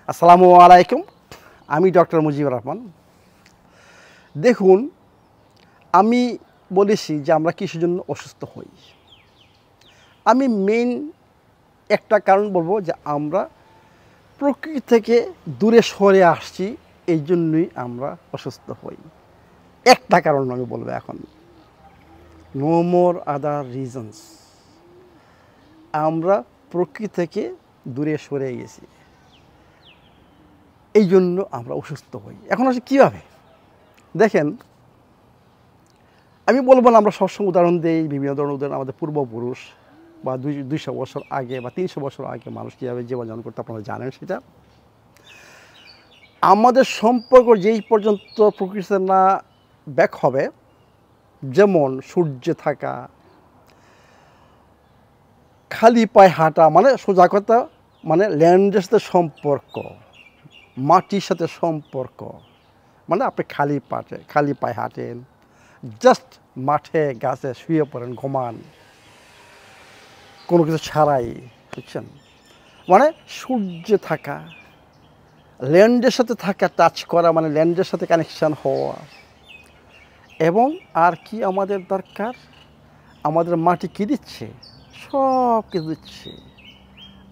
আসসালামু আলাইকুম, আমি ডক্টর মুজিবুর রহমান। দেখুন, আমি বলেছি যে আমরা কিসের জন্য অসুস্থ হই। আমি মেইন একটা কারণ বলবো যে আমরা প্রকৃতি থেকে দূরে সরে আসছি, এই জন্যই আমরা অসুস্থ হই। একটা কারণ আমি বলবো এখন, নো মোর আদার রিজনস। আমরা প্রকৃতি থেকে দূরে সরে গেছি, এই জন্য আমরা অসুস্থ হই। এখন আসলে কীভাবে দেখেন, আমি বলবো না, আমরা সবসময় উদাহরণ দিই, বিভিন্ন ধরনের উদাহরণ। আমাদের পূর্বপুরুষ বা 200 বছর আগে বা 300 বছর আগে মানুষ কীভাবে জীবনযাপন করতে আপনারা জানেন সেটা। আমাদের সম্পর্ক যেই পর্যন্ত প্রকৃতিতে না ব্যাক হবে, যেমন সূর্যে থাকা, খালি পায়ে হাঁটা, মানে সোজা কথা মানে ল্যান্ডের সাথে সম্পর্ক, মাটির সাথে সম্পর্ক, মানে আপনি খালি পায়ে হাঁটেন, জাস্ট মাঠে গাছে শুয়ে পড়েন, ঘুমান, কোনো কিছু ছাড়াই, বুঝছেন? মানে সূর্যে থাকা, ল্যান্ডের সাথে থাকা, টাচ করা, মানে ল্যান্ডের সাথে কানেকশান হওয়া। এবং আর কি আমাদের দরকার? আমাদের মাটি কী দিচ্ছে? সব কিছু দিচ্ছে।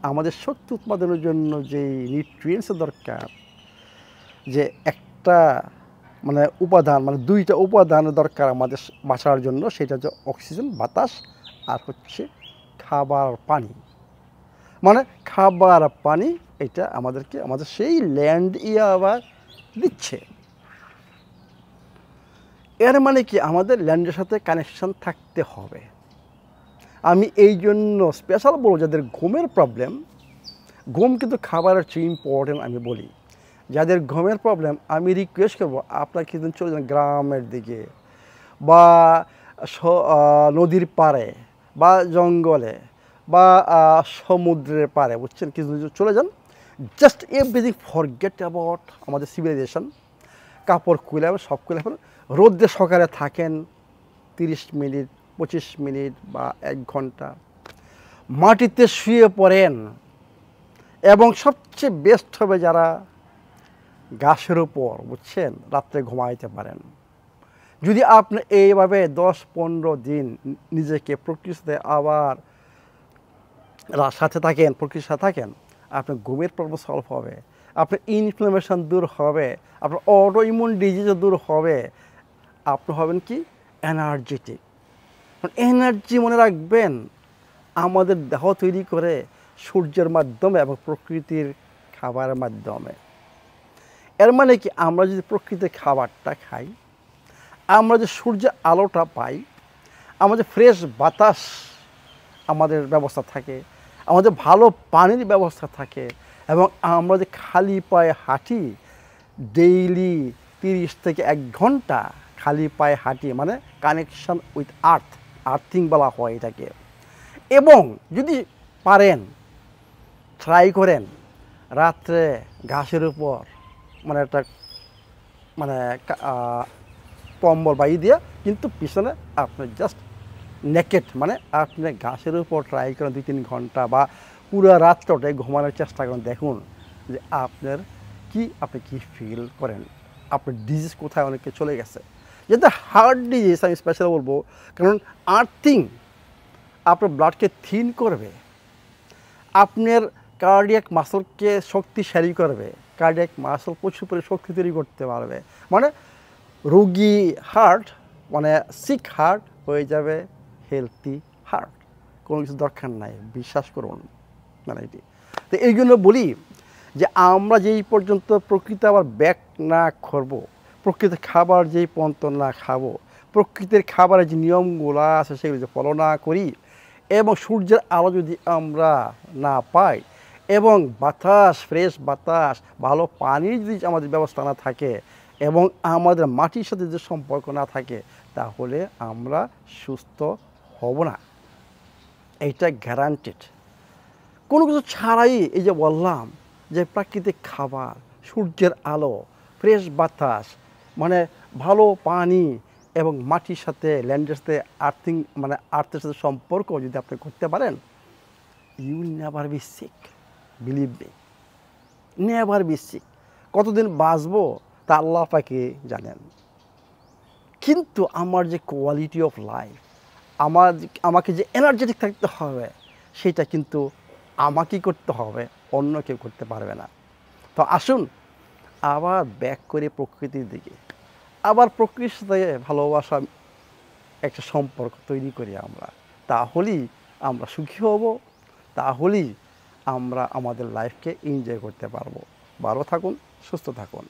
আমাদের শক্তি উৎপাদনের জন্য যে নিউট্রিয়েন্টসের দরকার, যে একটা মানে উপাদান, মানে 2টা উপাদানের দরকার আমাদের বাঁচার জন্য, সেটা হচ্ছে অক্সিজেন, বাতাস, আর হচ্ছে খাবার, পানি। মানে খাবার, পানি, এটা আমাদেরকে আমাদের সেই ল্যান্ড আবার দিচ্ছে। এর মানে কি আমাদের ল্যান্ডের সাথে কানেকশন থাকতে হবে। আমি এই জন্য স্পেশাল বলবো, যাদের ঘুমের প্রবলেম, ঘুম কিন্তু খাবারের চেয়ে ইম্পর্টেন্ট। আমি বলি, যাদের ঘুমের প্রবলেম, আমি রিকোয়েস্ট করবো আপনারা কিন্তু চলে যান গ্রামের দিকে বা নদীর পাড়ে বা জঙ্গলে বা সমুদ্রের পাড়ে, বুঝছেন, কিছু চলে যান। জাস্ট এভরিথিং ফরগেট অ্যাবাউট আমাদের সিভিলাইজেশন। কাপড় খুলে সব খুলে ফেলেন, রোদ্রে সকালে থাকেন 30 মিনিট, 25 মিনিট বা 1 ঘন্টা, মাটিতে শুয়ে পড়েন। এবং সবচেয়ে বেস্ট হবে যারা গাছের উপর, বুঝছেন, রাত্রে ঘুমাইতে পারেন। যদি আপনি এইভাবে 10-15 দিন নিজেকে প্রকৃতিতে আবার সাথে থাকেন, প্রকৃতির সাথে থাকেন, আপনার ঘুমের প্রবলেম সলভ হবে, আপনার ইনফ্লামেশন দূর হবে, আপনার অটো ইমিউন ডিজিজও দূর হবে, আপনি হবেন কি এনার্জেটিক। এনার্জি মনে রাখবেন আমাদের দেহ তৈরি করে সূর্যের মাধ্যমে এবং প্রকৃতির খাবারের মাধ্যমে। এর মানে কি আমরা যদি প্রকৃতির খাবারটা খাই, আমরা যে সূর্যের আলোটা পাই, আমাদের ফ্রেশ বাতাস আমাদের ব্যবস্থা থাকে, আমাদের ভালো পানির ব্যবস্থা থাকে, এবং আমরা যে খালি পায়ে হাঁটি, ডেইলি 30 থেকে 1 ঘন্টা খালি পায়ে হাঁটি, মানে কানেকশন উইথ আর্থিং বলা হয় এটাকে। এবং যদি পারেন ট্রাই করেন রাত্রে ঘাসের উপর, মানে একটা মানে কম্বল বাই দিয়ে, কিন্তু পিছনে আপনি জাস্ট নেকেট, মানে আপনি ঘাসের উপর ট্রাই করেন 2-3 ঘন্টা বা পুরো রাত্রটায় ঘুমানোর চেষ্টা করেন। দেখুন যে আপনি কি ফিল করেন, আপনার ডিজিজ কোথায় অনেকে চলে গেছে। যেটা হার্ট ডিজিজ আমি স্পেশাল বলবো, কারণ আর্থিং আপনার ব্লাডকে থিন করবে, আপনার কার্ডিয়াক মাসলকে শক্তিশালী করবে। কার্ডিয়াক মাসল প্রচুর পরিমাণে শক্তি তৈরি করতে পারবে, মানে রোগী হার্ট, মানে সিক হার্ট হয়ে যাবে হেলথি হার্ট। কোনো কিছু দরকার নাই, বিশ্বাস করুন। মানে এটি তো এই জন্য বলি যে আমরা যেই পর্যন্ত প্রকৃতি আবার ব্যাক না করব, প্রকৃতির খাবার যেই পর্যন্ত না খাবো, প্রকৃতির খাবারের যে নিয়মগুলো আছে সেগুলো যদি ফলো না করি, এবং সূর্যের আলো যদি আমরা না পাই, এবং বাতাস, ফ্রেশ বাতাস, ভালো পানির যদি আমাদের ব্যবস্থা না থাকে, এবং আমাদের মাটির সাথে যদি সম্পর্ক না থাকে, তাহলে আমরা সুস্থ হব না। এইটা গ্যারান্টেড। কোনো কিছু ছাড়াই এই যে বললাম যে প্রাকৃতিক খাবার, সূর্যের আলো, ফ্রেশ বাতাস, মানে ভালো পানি এবং মাটির সাথে, ল্যান্ডের সাথে আর্থিং, মানে আর্থের সাথে সম্পর্ক যদি আপনি করতে পারেন, you will never be sick, believe me. Never be sick. কতদিন বাঁচবো তা আল্লাহ পাকে জানেন, কিন্তু আমার যে কোয়ালিটি অফ লাইফ, আমাকে যে এনার্জেটিক থাকতে হবে, সেটা কিন্তু আমাকেই করতে হবে, অন্য কেউ করতে পারবে না। তো আসুন আবার ব্যাক করে প্রকৃতির দিকে, আবার প্রকৃতির সাথে ভালোবাসা একটা সম্পর্ক তৈরি করি আমরা। তাহলেই আমরা সুখী হব, তাহলেই আমরা আমাদের লাইফকে এনজয় করতে পারবো। ভালো থাকুন, সুস্থ থাকুন।